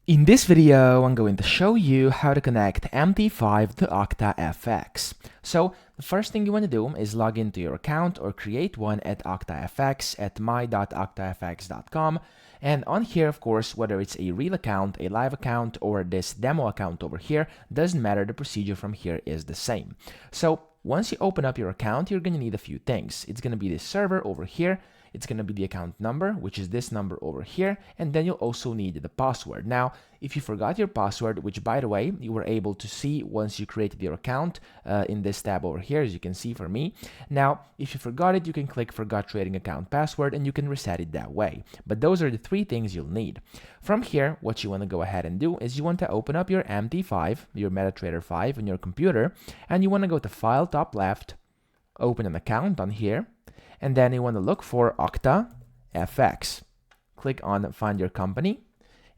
In this video, I'm going to show you how to connect MT5 to OctaFX. So the first thing you want to do is log into your account or create one at OctaFX at my.octafx.com. And on here, of course, whether it's a real account, a live account, or this demo account over here, doesn't matter, the procedure from here is the same. So once you open up your account, you're going to need a few things. It's going to be this server over here. It's going to be the account number, which is this number over here, and then you'll also need the password. Now, if you forgot your password, which by the way, you were able to see once you created your account in this tab over here, as you can see for me. Now, if you forgot it, you can click Forgot Trading Account Password and you can reset it that way. But those are the three things you'll need. From here, what you want to go ahead and do is you want to open up your MT5, your MetaTrader 5 on your computer, and you want to go to File, top left, open an account on here, and then you want to look for OctaFX. Click on Find Your Company.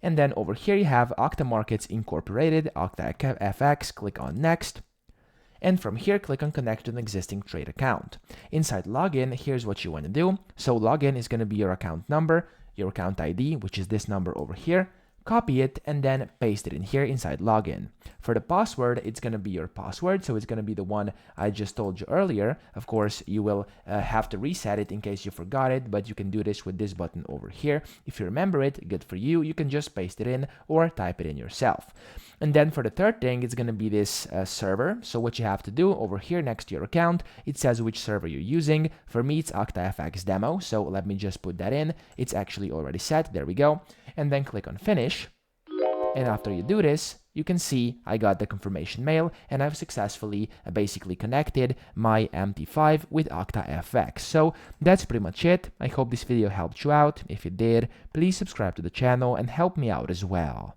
And then over here you have Octa Markets Incorporated, OctaFX. Click on Next. And from here, click on Connect to an existing trade account. Inside Login, here's what you want to do. So Login is going to be your account number, your account ID, which is this number over here. Copy it and then paste it in here inside Login. For the password, it's going to be your password, so it's going to be the one I just told you earlier. Of course, you will have to reset it in case you forgot it, but you can do this with this button over here. If you remember it, good for you. You can just paste it in or type it in yourself. And then for the third thing, it's going to be this server. So what you have to do over here next to your account, it says which server you're using. For me, it's OctaFX demo, so let me just put that in. It's actually already set. There we go. And then click on Finish. And after you do this, you can see I got the confirmation mail and I've successfully basically connected my MT5 with OctaFX. So that's pretty much it. I hope this video helped you out. If it did, please subscribe to the channel and help me out as well.